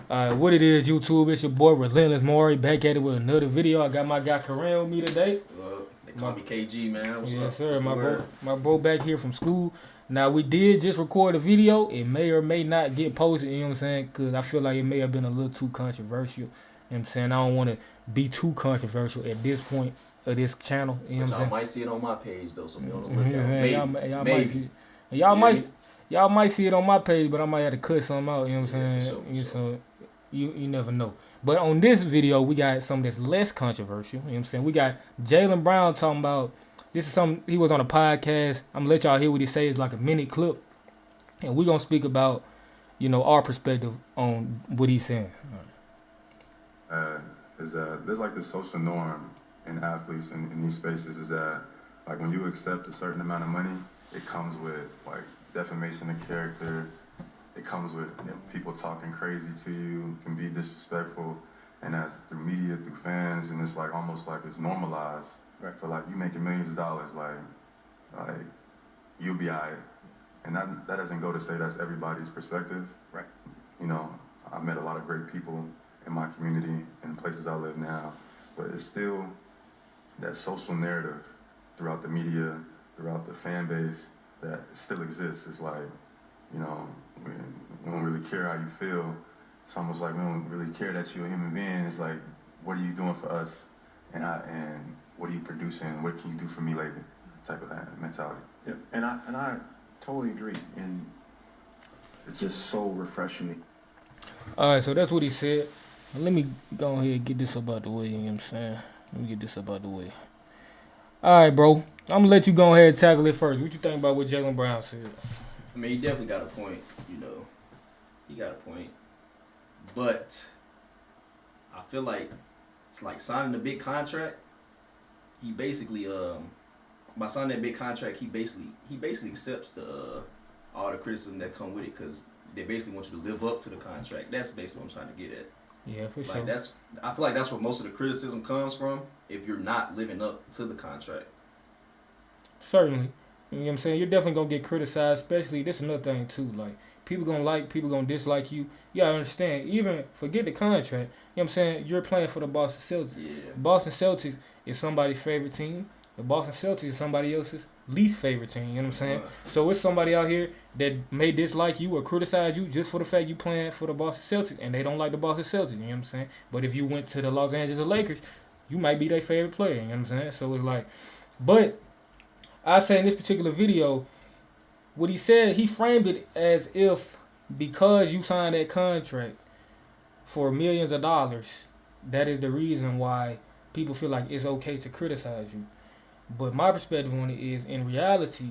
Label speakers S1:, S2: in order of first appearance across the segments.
S1: What it is, YouTube? It's your boy Relentless Maury back at it with another video. I got my guy Kuran with me today.
S2: They call me KG, man. What's
S1: Yes,
S2: up?
S1: sir.
S2: What's the
S1: My bro,
S2: word?
S1: my bro back here from school. Now we did just record a video. It may or may not get posted. You know what I'm saying? Cause I feel like it may have been a little too controversial. You know what I'm saying? I don't want to be too controversial at this point of this channel. You know
S2: But
S1: what I'm
S2: y'all
S1: saying?
S2: might see it on my page though, so be on the
S1: You know what I'm
S2: lookout.
S1: saying?
S2: Maybe,
S1: Y'all might see
S2: maybe.
S1: it. And y'all
S2: You hear
S1: might
S2: me?
S1: y'all might see it on my page, but I might have to cut something out. You know what
S2: Yeah,
S1: I'm
S2: for
S1: saying?
S2: sure, for
S1: You
S2: sure.
S1: so you never know. But on this video, we got something that's less controversial. You know what I'm saying? We got Jalen Brown talking about this is something he was on a podcast. I'm gonna let y'all hear what he says, like a minute clip, and we're gonna speak about our perspective on what he's saying.
S3: uh, is that there's like this social norm in athletes in these spaces is that like when you accept a certain amount of money, it comes with like defamation of character. It comes with people talking crazy to you, can be disrespectful, and that's through media, through fans, and it's like almost like it's normalized. Right. For like you making millions of dollars, like you'll be alright. And that doesn't go to say that's everybody's perspective. Right. You know, I've met a lot of great people in my community and the places I live now, but it's still that social narrative throughout the media, throughout the fan base that still exists. It's like, we don't really care how you feel. It's almost like we don't really care that you're a human being. It's like, what are you doing for us? And what are you producing? What can you do for me lately? Type of that mentality.
S4: Yep. And I totally agree. And it's just so refreshing.
S1: All right, so that's what he said. Let me go ahead and get this up out the way. You know what I'm saying? Let me get this up out the way. All right, bro. I'm gonna let you go ahead and tackle it first. What you think about what Jalen Brown said?
S2: I mean, he definitely got a point. He got a point. But I feel like it's like signing a big contract. He basically, by signing that big contract, he basically accepts the all the criticism that come with it because they basically want you to live up to the contract. That's basically what I'm trying to get at.
S1: Yeah, for sure.
S2: Like I feel like that's where most of the criticism comes from. If you're not living up to the contract.
S1: Certainly. You know what I'm saying? You're definitely going to get criticized, especially, this is another thing too, like, people going to like, people going to dislike you. You got to understand, even, forget the contract, you know what I'm saying? You're playing for the Boston Celtics.
S2: Yeah.
S1: Boston Celtics is somebody's favorite team. The Boston Celtics is somebody else's least favorite team, you know what I'm saying? So it's somebody out here that may dislike you or criticize you just for the fact you playing for the Boston Celtics, and they don't like the Boston Celtics, you know what I'm saying? But if you went to the Los Angeles Lakers, you might be their favorite player, you know what I'm saying? So it's like, but I say in this particular video, what he said, he framed it as if because you signed that contract for millions of dollars, that is the reason why people feel like it's okay to criticize you. But my perspective on it is, in reality,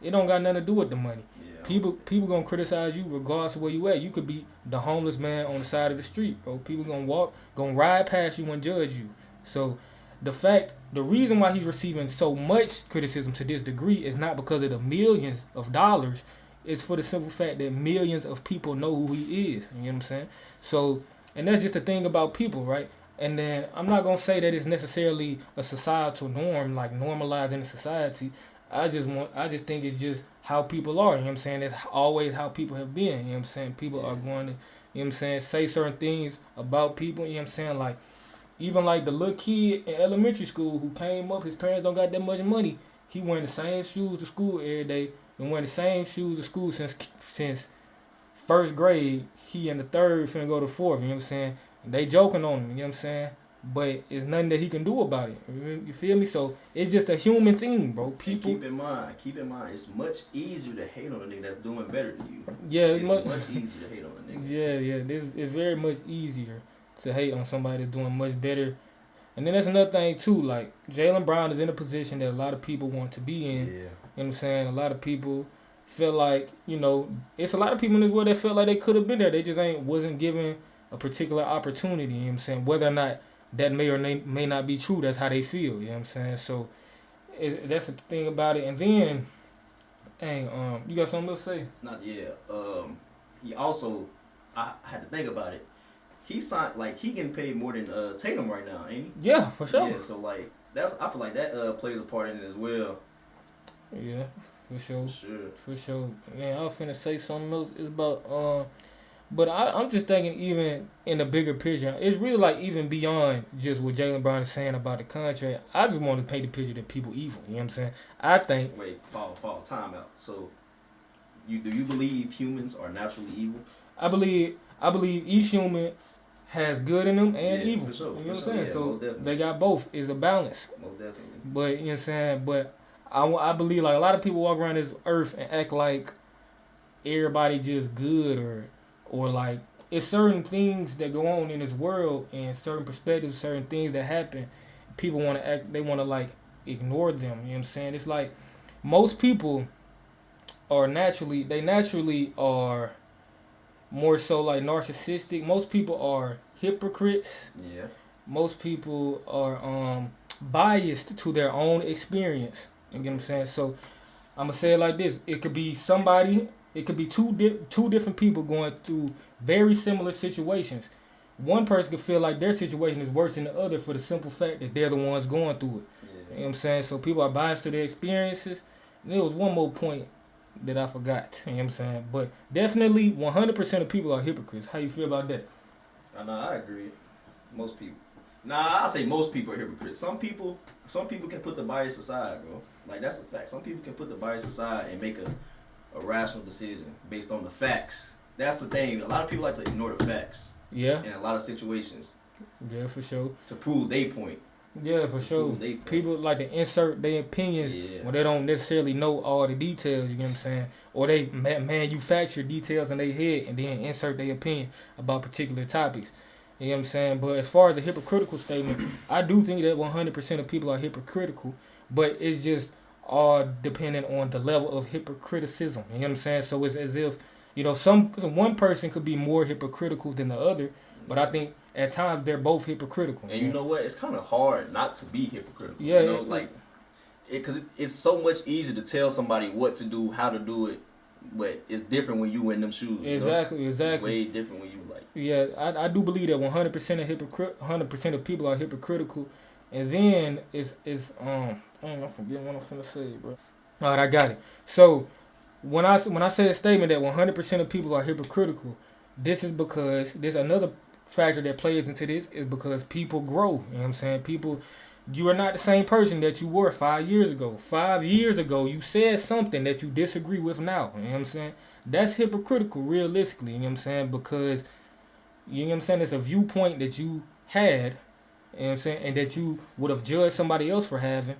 S1: it don't got nothing to do with the money.
S2: Yeah.
S1: People gonna criticize you regardless of where you at. You could be the homeless man on the side of the street, bro. People gonna ride past you and judge you. So the reason why he's receiving so much criticism to this degree is not because of the millions of dollars. It's for the simple fact that millions of people know who he is. You know what I'm saying? So, and that's just the thing about people, right? And then I'm not gonna say that it's necessarily a societal norm, like normalized in the society. I just think it's just how people are. You know what I'm saying? That's always how people have been. You know what I'm saying? People are going to, you know what I'm saying, say certain things about people. You know what I'm saying? Like, even like the little kid in elementary school who came up, his parents don't got that much money. He wearing the same shoes to school every day. Been wearing the same shoes to school since first grade. He in the third finna go to fourth. You know what I'm saying? They joking on him. You know what I'm saying? But it's nothing that he can do about it. You feel me? So it's just a human thing, bro. People.
S2: And keep in mind, it's much easier to hate on a nigga that's doing better than you.
S1: Yeah,
S2: it's much easier to hate on a nigga.
S1: Yeah. It's very much easier to hate on somebody that's doing much better. And then that's another thing too, like Jalen Brown is in a position that a lot of people want to be in.
S2: Yeah.
S1: You know what I'm saying? A lot of people feel like, it's a lot of people in this world that felt like they could have been there. They just wasn't given a particular opportunity, you know what I'm saying? Whether or not that may or may not be true, that's how they feel, you know what I'm saying? So that's the thing about it. And then, you got something else to say?
S2: Not yet. He also, I had to think about it. He signed, like, he getting paid more than Tatum right now, ain't he?
S1: Yeah, for sure.
S2: Yeah, so like I feel like that plays a part in it as well.
S1: Yeah, for sure.
S2: Sure.
S1: For sure. Man, I was finna say something else. It's about But I'm just thinking, even in the bigger picture, it's really like even beyond just what Jaylen Brown is saying about the contract. I just want to paint the picture that people evil. You know what I'm saying? I think.
S2: Wait, time out. So, do you believe humans are naturally evil?
S1: I believe each human has good in them and evil.
S2: For sure,
S1: you know what I'm
S2: saying?
S1: saying? So they got both. It's a balance.
S2: Most definitely.
S1: But you know what I'm saying? But I believe like a lot of people walk around this earth and act like everybody just good or like it's certain things that go on in this world and certain perspectives, certain things that happen. People want to act. They want to like ignore them. You know what I'm saying? It's like most people are naturally are more so like narcissistic. Most people are hypocrites.
S2: Yeah.
S1: Most people are biased to their own experience. You get what I'm saying? So I'm gonna say it like this: it could be somebody. It could be two different people going through very similar situations. One person could feel like their situation is worse than the other for the simple fact that they're the ones going through it.
S2: Yeah.
S1: You know what I'm saying? So people are biased to their experiences. And there was one more point that I forgot. You know what I'm saying? But definitely 100% of people are hypocrites. How you feel about that?
S2: I agree. Most people. I say most people are hypocrites. Some people can put the bias aside, bro. Like, that's a fact. Some people can put the bias aside and make a rational decision based on the facts. That's the thing. A lot of people like to ignore the facts.
S1: Yeah.
S2: In a lot of situations.
S1: Yeah, for sure.
S2: To prove their point.
S1: Yeah, for sure. People like to insert their opinions when they don't necessarily know all the details, you know what I'm saying? Or they manufacture details in their head and then insert their opinion about particular topics. You know what I'm saying? But as far as the hypocritical statement, I do think that 100% of people are hypocritical, but it's just all dependent on the level of hypocriticism. You know what I'm saying? So it's as if, you know, one person could be more hypocritical than the other, but I think at times they're both hypocritical.
S2: And you know what? It's kind of hard not to be hypocritical.
S1: Yeah.
S2: You know, like, because it's so much easier to tell somebody what to do, how to do it, but it's different when you in them shoes.
S1: Exactly.
S2: It's way different when you like.
S1: Yeah, I do believe that 100% of people are hypocritical, and then it's I'm forgetting what I'm finna say, bro. All right, I got it. So when I say a statement that 100% of people are hypocritical, this is because there's another factor that plays into this is because people grow. You know what I'm saying? You are not the same person that you were 5 years ago. 5 years ago, you said something that you disagree with now. You know what I'm saying? That's hypocritical, realistically. You know what I'm saying? Because, you know what I'm saying, it's a viewpoint that you had, you know what I'm saying, and that you would have judged somebody else for having.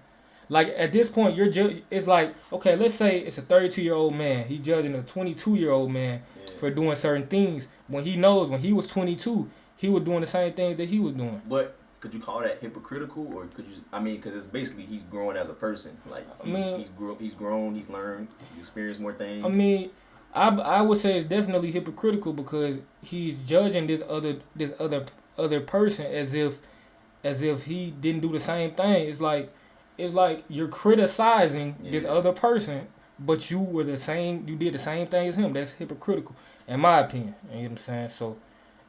S1: Like, at this point, it's like, okay, let's say it's a 32-year-old man. He judging a 22-year-old man for doing certain things when he knows when he was 22, he was doing the same things that he was doing.
S2: But could you call that hypocritical, or could you? I mean, because it's basically he's growing as a person. Like, he's grown, he's learned, he's experienced more things.
S1: I mean, I would say it's definitely hypocritical because he's judging this other person as if he didn't do the same thing. It's like you're criticizing this other person, but you did the same thing as him. That's hypocritical, in my opinion. You know what I'm saying? So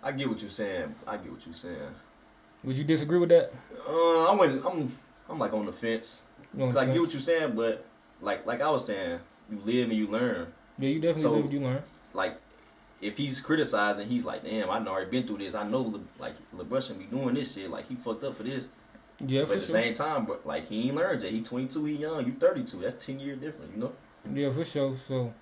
S2: I get what you're saying.
S1: Would you disagree with that?
S2: I'm like on the fence. Cause I get what you're saying, but like I was saying, you live and you learn.
S1: Yeah, you definitely live and you learn.
S2: Like, if he's criticizing, he's like, damn, I already been through this. I know, like, LeBron shouldn't be doing this shit. Like, he fucked up for this.
S1: Yeah,
S2: but at the same time, bro, like, he ain't learned yet. He 22, he young. You 32. That's 10 years different, you know?
S1: Yeah, for sure. So,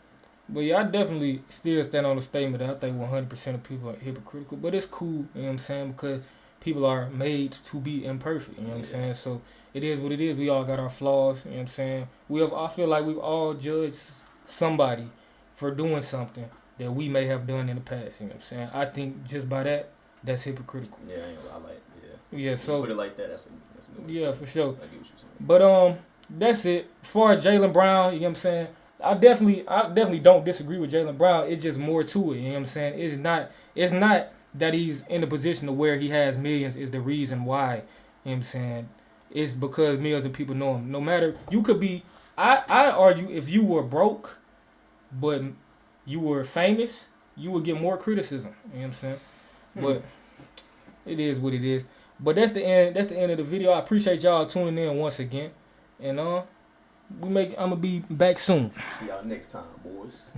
S1: but yeah, I definitely still stand on the statement that I think 100% of people are hypocritical. But it's cool, you know what I'm saying? Because people are made to be imperfect, you know what I'm saying? So, it is what it is. We all got our flaws, you know what I'm saying? I feel like we've all judged somebody for doing something that we may have done in the past, you know what I'm saying? I think just by that's hypocritical.
S2: Yeah, I like,
S1: yeah, so
S2: put it like that, that's a good
S1: yeah, for sure.
S2: I get what you're saying.
S1: But that's it. As far as Jaylen Brown, you know what I'm saying? I definitely don't disagree with Jaylen Brown. It's just more to it, you know what I'm saying? It's not that he's in the position of where he has millions is the reason why, you know what I'm saying? It's because millions of people know him. No matter, you could be, I argue if you were broke, but you were famous, you would get more criticism. You know what I'm saying? But it is what it is. But that's the end of the video. I appreciate y'all tuning in once again. And I'm gonna be back soon.
S2: See y'all next time, boys.